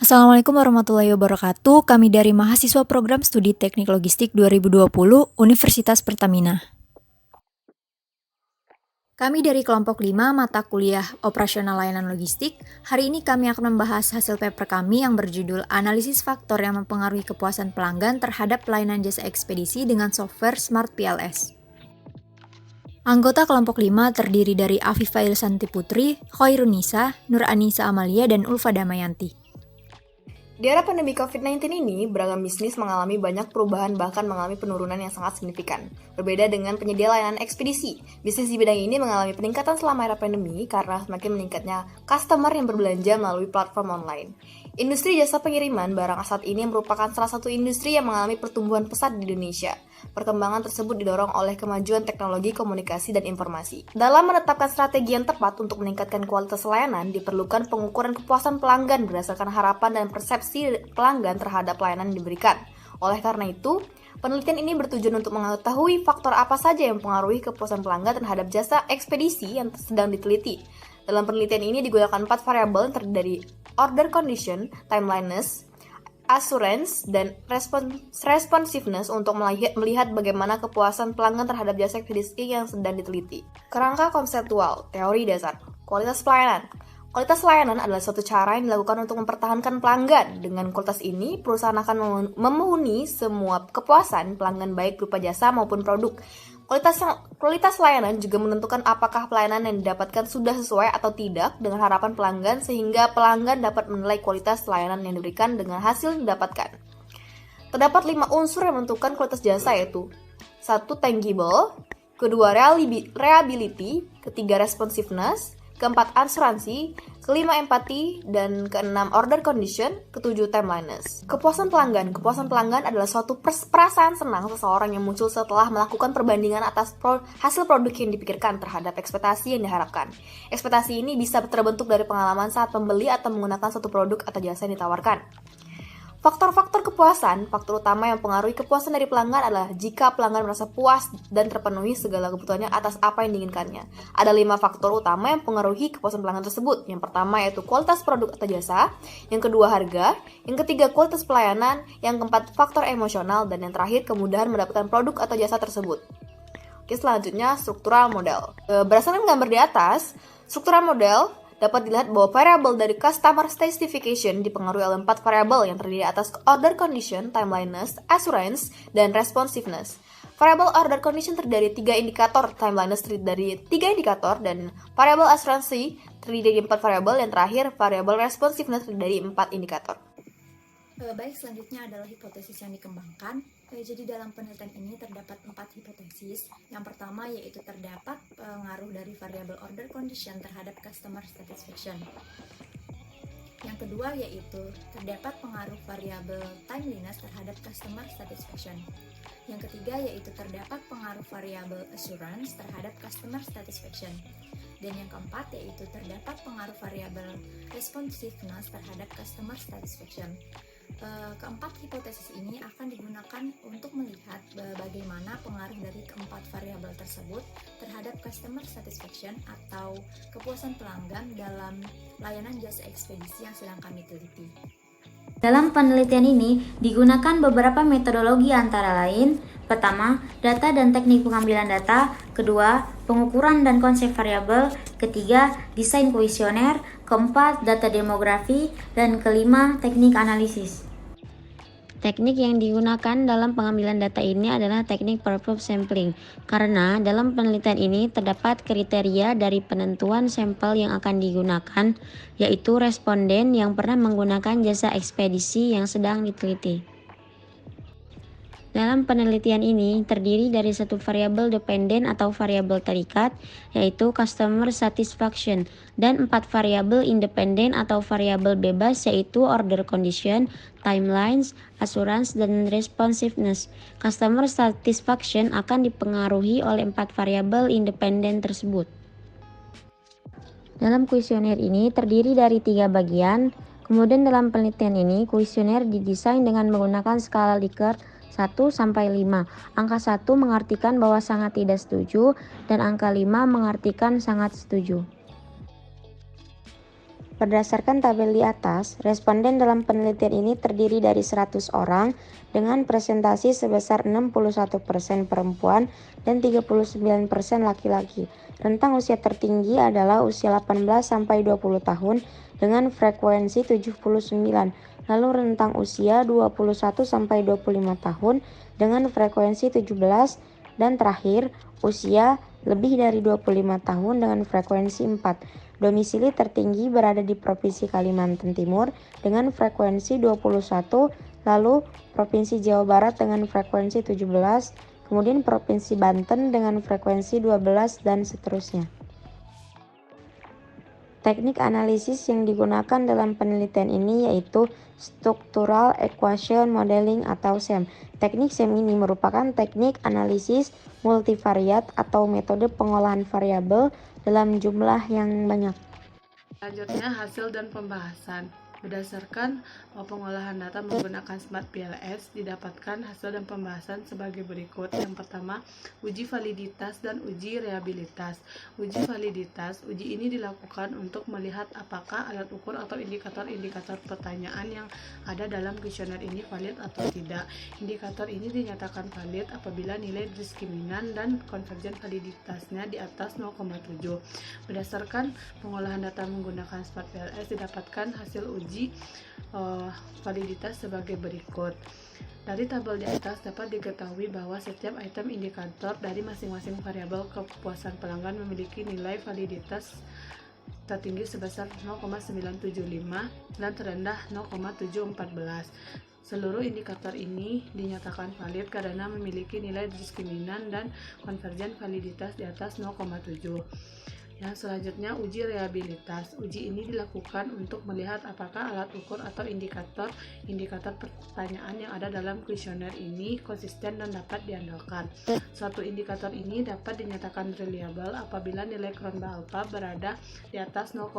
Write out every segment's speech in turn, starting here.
Assalamualaikum warahmatullahi wabarakatuh. Kami dari mahasiswa program studi Teknik Logistik 2020 Universitas Pertamina. Kami dari kelompok 5 mata kuliah Operasional Layanan Logistik. Hari ini kami akan membahas hasil paper kami yang berjudul Analisis Faktor yang Mempengaruhi Kepuasan Pelanggan Terhadap Pelayanan Jasa Ekspedisi dengan Software Smart PLS. Anggota kelompok 5 terdiri dari Afifa Ilsanti Putri, Khairunisa, Nur Anissa Amalia, dan Ulfa Damayanti. Di era pandemi COVID-19 ini, beragam bisnis mengalami banyak perubahan bahkan mengalami penurunan yang sangat signifikan. Berbeda dengan penyedia layanan ekspedisi, bisnis di bidang ini mengalami peningkatan selama era pandemi karena semakin meningkatnya customer yang berbelanja melalui platform online. Industri jasa pengiriman barang saat ini merupakan salah satu industri yang mengalami pertumbuhan pesat di Indonesia. Perkembangan tersebut didorong oleh kemajuan teknologi komunikasi dan informasi. Dalam menetapkan strategi yang tepat untuk meningkatkan kualitas layanan, diperlukan pengukuran kepuasan pelanggan berdasarkan harapan dan persepsi pelanggan terhadap layanan yang diberikan. Oleh karena itu, penelitian ini bertujuan untuk mengetahui faktor apa saja yang mempengaruhi kepuasan pelanggan terhadap jasa ekspedisi yang sedang diteliti. Dalam penelitian ini digunakan 4 variabel yang terdiri dari order condition, timeliness, assurance, dan responsiveness untuk melihat bagaimana kepuasan pelanggan terhadap jasa ekspedisi yang sedang diteliti. Kerangka konseptual, teori dasar, kualitas pelayanan. Kualitas layanan adalah suatu cara yang dilakukan untuk mempertahankan pelanggan. Dengan kualitas ini, perusahaan akan memenuhi semua kepuasan pelanggan baik berupa jasa maupun produk. Kualitas layanan juga menentukan apakah pelayanan yang didapatkan sudah sesuai atau tidak dengan harapan pelanggan sehingga pelanggan dapat menilai kualitas layanan yang diberikan dengan hasil yang didapatkan. Terdapat 5 unsur yang menentukan kualitas jasa yaitu 1. Tangible, kedua reliability, ketiga responsiveness, keempat asuransi, kelima empati, dan keenam order condition, ketujuh timeliness. Kepuasan pelanggan adalah suatu perasaan senang seseorang yang muncul setelah melakukan perbandingan atas hasil produk yang dipikirkan terhadap ekspektasi yang diharapkan. Ekspektasi ini bisa terbentuk dari pengalaman saat membeli atau menggunakan suatu produk atau jasa yang ditawarkan. Faktor-faktor kepuasan, faktor utama yang mempengaruhi kepuasan dari pelanggan adalah jika pelanggan merasa puas dan terpenuhi segala kebutuhannya atas apa yang diinginkannya. Ada 5 faktor utama yang mempengaruhi kepuasan pelanggan tersebut. Yang pertama yaitu kualitas produk atau jasa, yang kedua harga, yang ketiga kualitas pelayanan, yang keempat faktor emosional, dan yang terakhir kemudahan mendapatkan produk atau jasa tersebut. Oke, selanjutnya struktural model. Berdasarkan gambar di atas, struktural model dapat dilihat bahwa variabel dari customer specification dipengaruhi oleh 4 variabel yang terdiri atas order condition, timeliness, assurance, dan responsiveness. Variabel order condition terdiri dari 3 indikator, timeliness terdiri dari 3 indikator, dan variabel asuransi terdiri dari 4 variabel, yang terakhir variabel responsiveness terdiri dari 4 indikator. Baik, selanjutnya adalah hipotesis yang dikembangkan. Jadi dalam penelitian ini terdapat 4 hipotesis. Yang pertama yaitu terdapat pengaruh dari variabel order condition terhadap customer satisfaction. Yang kedua yaitu terdapat pengaruh variabel timeliness terhadap customer satisfaction. Yang ketiga yaitu terdapat pengaruh variabel assurance terhadap customer satisfaction. Dan yang keempat yaitu terdapat pengaruh variabel responsiveness terhadap customer satisfaction. Keempat hipotesis ini akan digunakan untuk melihat bagaimana pengaruh dari keempat variabel tersebut terhadap customer satisfaction atau kepuasan pelanggan dalam layanan jasa ekspedisi yang sedang kami teliti. Dalam penelitian ini digunakan beberapa metodologi antara lain: pertama, data dan teknik pengambilan data; kedua, pengukuran dan konsep variabel; ketiga, desain kuesioner; keempat, data demografi; dan kelima, teknik analisis. Teknik yang digunakan dalam pengambilan data ini adalah teknik purpose sampling, karena dalam penelitian ini terdapat kriteria dari penentuan sampel yang akan digunakan, yaitu responden yang pernah menggunakan jasa ekspedisi yang sedang diteliti. Dalam penelitian ini terdiri dari satu variabel dependen atau variabel terikat, yaitu customer satisfaction, dan 4 variabel independen atau variabel bebas, yaitu order condition, timelines, assurance, dan responsiveness. Customer satisfaction akan dipengaruhi oleh 4 variabel independen tersebut. Dalam kuesioner ini terdiri dari 3 bagian. Kemudian dalam penelitian ini kuesioner didesain dengan menggunakan skala Likert 1 sampai 5. Angka 1 mengartikan bahwa sangat tidak setuju dan angka 5 mengartikan sangat setuju. Berdasarkan tabel di atas, responden dalam penelitian ini terdiri dari 100 orang dengan presentasi sebesar 61% perempuan dan 39% laki-laki. Rentang usia tertinggi adalah usia 18 sampai 20 tahun dengan frekuensi 79. Lalu rentang usia 21 sampai 25 tahun dengan frekuensi 17 dan terakhir usia lebih dari 25 tahun dengan frekuensi 4. Domisili tertinggi berada di Provinsi Kalimantan Timur dengan frekuensi 21, lalu Provinsi Jawa Barat dengan frekuensi 17, kemudian Provinsi Banten dengan frekuensi 12 dan seterusnya. Teknik analisis yang digunakan dalam penelitian ini yaitu Structural Equation Modeling atau SEM. Teknik SEM ini merupakan teknik analisis multivariat atau metode pengolahan variabel dalam jumlah yang banyak. Selanjutnya, hasil dan pembahasan. Berdasarkan pengolahan data menggunakan Smart PLS, didapatkan hasil dan pembahasan sebagai berikut. Yang pertama, uji validitas dan uji reliabilitas. Uji validitas, uji ini dilakukan untuk melihat apakah alat ukur atau indikator-indikator pertanyaan yang ada dalam kuesioner ini valid atau tidak. Indikator ini dinyatakan valid apabila nilai diskriminan dan konvergen validitasnya di atas 0,7. Berdasarkan pengolahan data menggunakan Smart PLS, didapatkan hasil uji validitas sebagai berikut. Dari tabel di atas dapat diketahui bahwa setiap item indikator dari masing-masing variabel kepuasan pelanggan memiliki nilai validitas tertinggi sebesar 0,975 dan terendah 0,714. Seluruh indikator ini dinyatakan valid karena memiliki nilai diskriminan dan konvergen validitas di atas 0,7. Yang selanjutnya, uji reliabilitas. Uji ini dilakukan untuk melihat apakah alat ukur atau indikator pertanyaan yang ada dalam kuesioner ini konsisten dan dapat diandalkan. Suatu indikator ini dapat dinyatakan reliable apabila nilai Cronbach alpha berada di atas 0,6.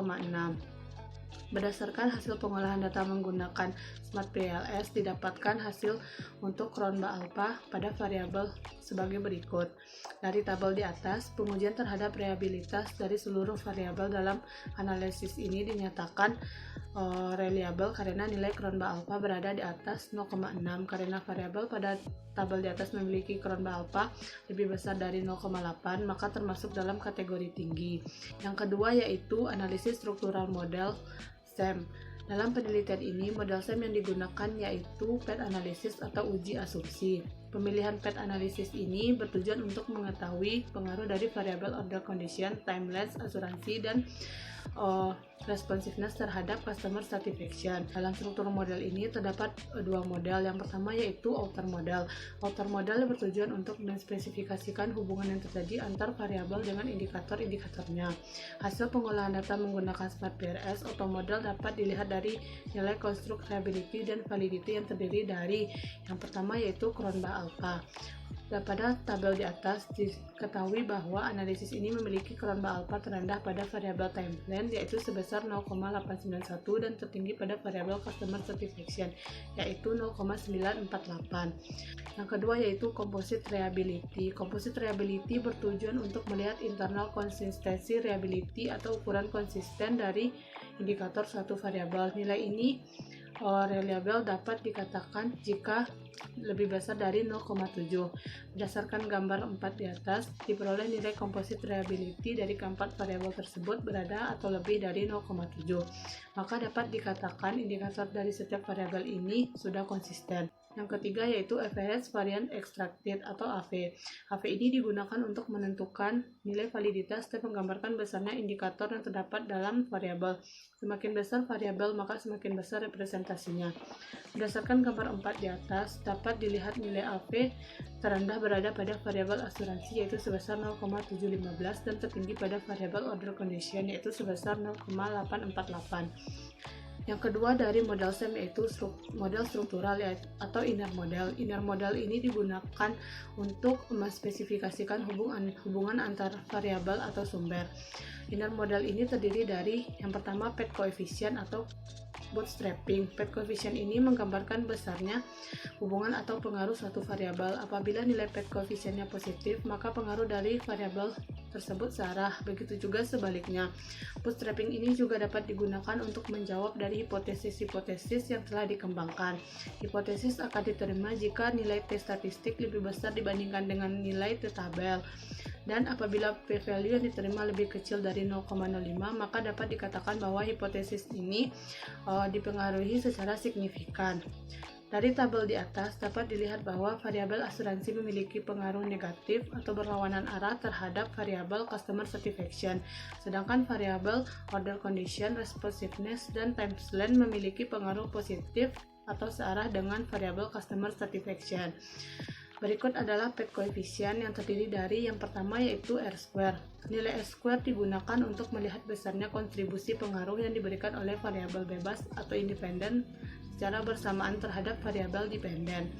Berdasarkan hasil pengolahan data menggunakan Smart PLS, didapatkan hasil untuk Cronbach alpha pada variabel sebagai berikut. Dari tabel di atas, pengujian terhadap reliabilitas dari seluruh variabel dalam analisis ini dinyatakan reliable karena nilai Cronbach alpha berada di atas 0,6. Karena variabel pada tabel di atas memiliki Cronbach alpha lebih besar dari 0,8, maka termasuk dalam kategori tinggi. Yang kedua yaitu analisis struktural model SEM. Dalam penelitian ini, model SEM yang digunakan yaitu PET analysis atau uji asumsi. Pemilihan PET analysis ini bertujuan untuk mengetahui pengaruh dari variabel order condition, timelines, asuransi, dan responsiveness terhadap customer satisfaction. Dalam struktur model ini terdapat dua model. Yang pertama yaitu outer model. Outer model bertujuan untuk menspesifikasikan hubungan yang terjadi antar variabel dengan indikator-indikatornya. Hasil pengolahan data menggunakan Smart PLS, outer model dapat dilihat dari nilai konstruk reliability dan validity yang terdiri dari yang pertama yaitu Cronbach alpha. Pada tabel di atas diketahui bahwa analisis ini memiliki Cronbach alpha terendah pada variabel timeline yaitu sebesar 0,891 dan tertinggi pada variabel customer satisfaction yaitu 0,948. Yang kedua yaitu composite reliability. Composite reliability bertujuan untuk melihat internal konsistensi reliability atau ukuran konsisten dari indikator suatu variabel. Nilai ini reliable dapat dikatakan jika lebih besar dari 0,7. Berdasarkan gambar 4 di atas, diperoleh nilai composite reliability dari keempat variabel tersebut berada atau lebih dari 0,7. Maka dapat dikatakan indikator dari setiap variabel ini sudah konsisten. Yang ketiga yaitu Average Variance Extracted atau AV. AV ini digunakan untuk menentukan nilai validitas dan menggambarkan besarnya indikator yang terdapat dalam variabel. Semakin besar variabel, maka semakin besar representasinya. Berdasarkan gambar 4 di atas, dapat dilihat nilai AV terendah berada pada variabel asuransi yaitu sebesar 0,715 dan tertinggi pada variabel order condition yaitu sebesar 0,848. Yang kedua dari model SEM yaitu model struktural atau inner model. Inner model ini digunakan untuk menspesifikasikan hubungan antar variabel atau sumber. Inner model ini terdiri dari yang pertama PET coefficient atau bootstrapping. Pet coefficient ini menggambarkan besarnya hubungan atau pengaruh suatu variabel. Apabila nilai pet coefficientnya positif, maka pengaruh dari variabel tersebut searah. Begitu juga sebaliknya. Bootstrapping ini juga dapat digunakan untuk menjawab dari hipotesis-hipotesis yang telah dikembangkan. Hipotesis akan diterima jika nilai T statistik lebih besar dibandingkan dengan nilai T tabel. Dan apabila p-value yang diterima lebih kecil dari 0,05, maka dapat dikatakan bahwa hipotesis ini dipengaruhi secara signifikan. Dari tabel di atas dapat dilihat bahwa variabel asuransi memiliki pengaruh negatif atau berlawanan arah terhadap variabel customer satisfaction, sedangkan variabel order condition, responsiveness, dan time length memiliki pengaruh positif atau searah dengan variabel customer satisfaction. Berikut adalah pet coefficient yang terdiri dari yang pertama yaitu R-square. Nilai R-square digunakan untuk melihat besarnya kontribusi pengaruh yang diberikan oleh variabel bebas atau independen secara bersamaan terhadap variabel dependen.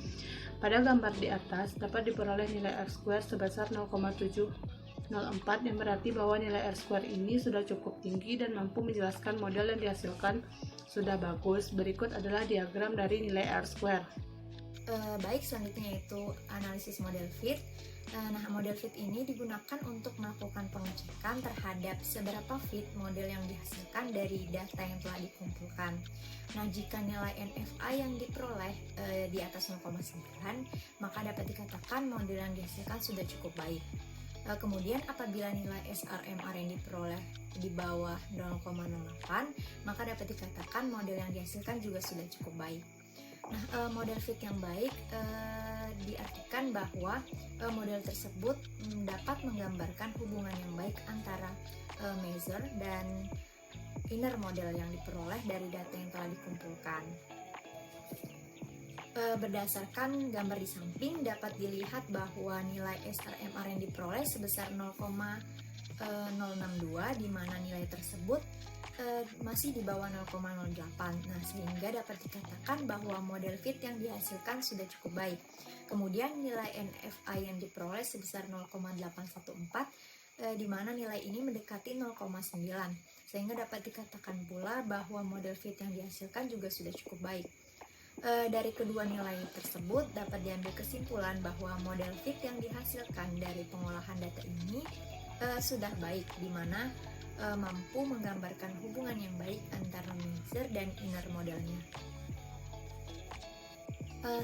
Pada gambar di atas dapat diperoleh nilai R-square sebesar 0,704 yang berarti bahwa nilai R-square ini sudah cukup tinggi dan mampu menjelaskan model yang dihasilkan sudah bagus. Berikut adalah diagram dari nilai R-square. Baik, selanjutnya yaitu analisis model fit. Nah, model fit ini digunakan untuk melakukan pengecekan terhadap seberapa fit model yang dihasilkan dari data yang telah dikumpulkan. Nah, jika nilai NFA yang diperoleh di atas 0,9, maka dapat dikatakan model yang dihasilkan sudah cukup baik. Kemudian apabila nilai SRMR yang diperoleh di bawah 0,08, maka dapat dikatakan model yang dihasilkan juga sudah cukup baik. Nah, model fit yang baik diartikan bahwa model tersebut dapat menggambarkan hubungan yang baik antara measure dan inner model yang diperoleh dari data yang telah dikumpulkan. Berdasarkan gambar di samping dapat dilihat bahwa nilai SRMR yang diperoleh sebesar 0,062, di mana nilai tersebut masih di bawah 0,08. Nah, sehingga dapat dikatakan bahwa model fit yang dihasilkan sudah cukup baik. Kemudian nilai NFI yang diperoleh sebesar 0,814, di mana nilai ini mendekati 0,9, sehingga dapat dikatakan pula bahwa model fit yang dihasilkan juga sudah cukup baik. Dari kedua nilai tersebut dapat diambil kesimpulan bahwa model fit yang dihasilkan dari pengolahan data ini sudah baik, di mana mampu menggambarkan hubungan yang baik antara measure dan inner modelnya.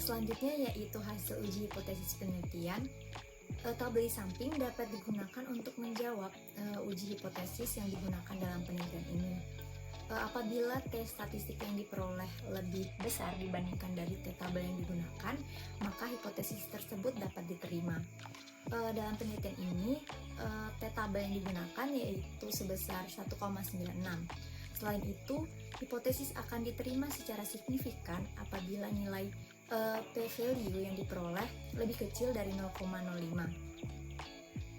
Selanjutnya yaitu hasil uji hipotesis penelitian. Tabel di samping dapat digunakan untuk menjawab uji hipotesis yang digunakan dalam penelitian ini. Apabila T statistik yang diperoleh lebih besar dibandingkan dari T tabel yang digunakan, maka hipotesis tersebut dapat diterima. Dalam penelitian ini, T tabel yang digunakan yaitu sebesar 1,96. Selain itu, hipotesis akan diterima secara signifikan apabila nilai p-value yang diperoleh lebih kecil dari 0,05.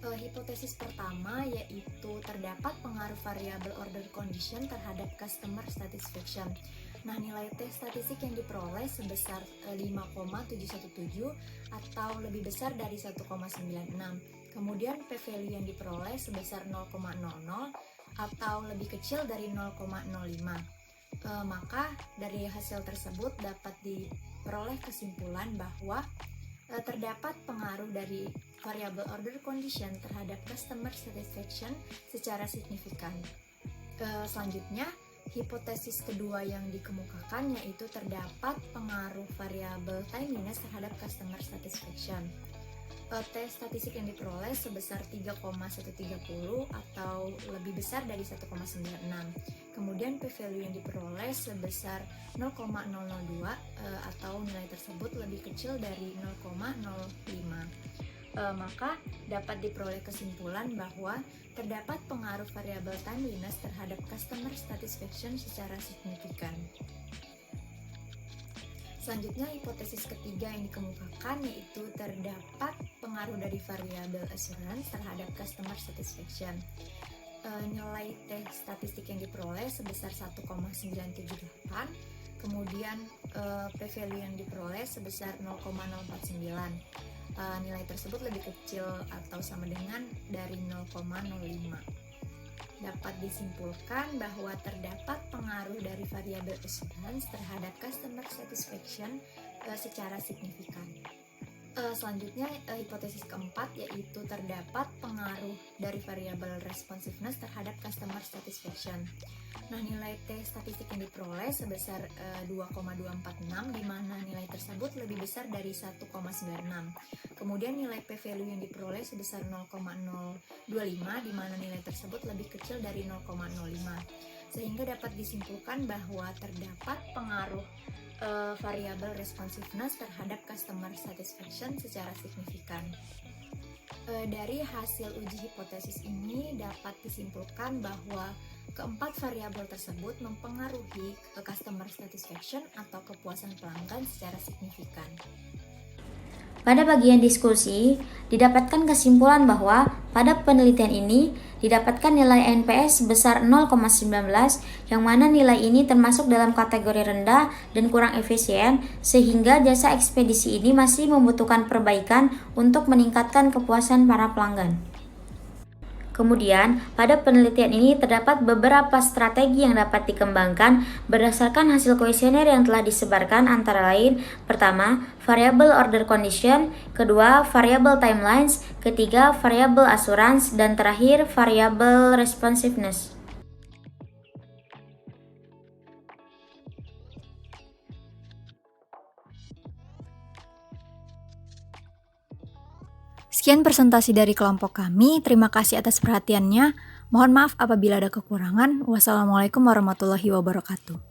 Hipotesis pertama yaitu terdapat pengaruh variabel order condition terhadap customer satisfaction. Nah, nilai T statistik yang diperoleh sebesar 5,717 atau lebih besar dari 1,96. Kemudian p-value yang diperoleh sebesar 0,00 atau lebih kecil dari 0,05. Maka dari hasil tersebut dapat diperoleh kesimpulan bahwa terdapat pengaruh dari variabel order condition terhadap customer satisfaction secara signifikan. Selanjutnya, hipotesis kedua yang dikemukakan yaitu terdapat pengaruh variabel timeliness terhadap customer satisfaction. T statistik yang diperoleh sebesar 3,130 atau lebih besar dari 1,96. Kemudian p-value yang diperoleh sebesar 0,002 atau nilai tersebut lebih kecil dari 0,05. Maka dapat diperoleh kesimpulan bahwa terdapat pengaruh variabel timeliness terhadap customer satisfaction secara signifikan. Selanjutnya, hipotesis ketiga yang dikemukakan yaitu terdapat pengaruh dari variabel assurance terhadap customer satisfaction. Nilai T statistik yang diperoleh sebesar 1,978, kemudian p-value yang diperoleh sebesar 0,049. Nilai tersebut lebih kecil atau sama dengan dari 0,05. Dapat disimpulkan bahwa terdapat pengaruh dari variabel assurance terhadap customer satisfaction secara signifikan. Selanjutnya, hipotesis keempat yaitu terdapat pengaruh dari variabel responsiveness terhadap customer satisfaction. Nah, nilai T statistik yang diperoleh sebesar 2,246, di mana nilai tersebut lebih besar dari 1,96. Kemudian nilai p-value yang diperoleh sebesar 0,025, di mana nilai tersebut lebih kecil dari 0,05. Sehingga dapat disimpulkan bahwa terdapat pengaruh variabel responsiveness terhadap customer satisfaction secara signifikan. Dari hasil uji hipotesis ini dapat disimpulkan bahwa keempat variabel tersebut mempengaruhi customer satisfaction atau kepuasan pelanggan secara signifikan. Pada bagian diskusi, didapatkan kesimpulan bahwa pada penelitian ini didapatkan nilai NPS sebesar 0,19, yang mana nilai ini termasuk dalam kategori rendah dan kurang efisien, sehingga jasa ekspedisi ini masih membutuhkan perbaikan untuk meningkatkan kepuasan para pelanggan. Kemudian, pada penelitian ini terdapat beberapa strategi yang dapat dikembangkan berdasarkan hasil kuesioner yang telah disebarkan, antara lain: pertama, variable order condition, kedua, variable timelines, ketiga, variable assurance, dan terakhir, variable responsiveness. Sekian presentasi dari kelompok kami. Terima kasih atas perhatiannya. Mohon maaf apabila ada kekurangan. Wassalamualaikum warahmatullahi wabarakatuh.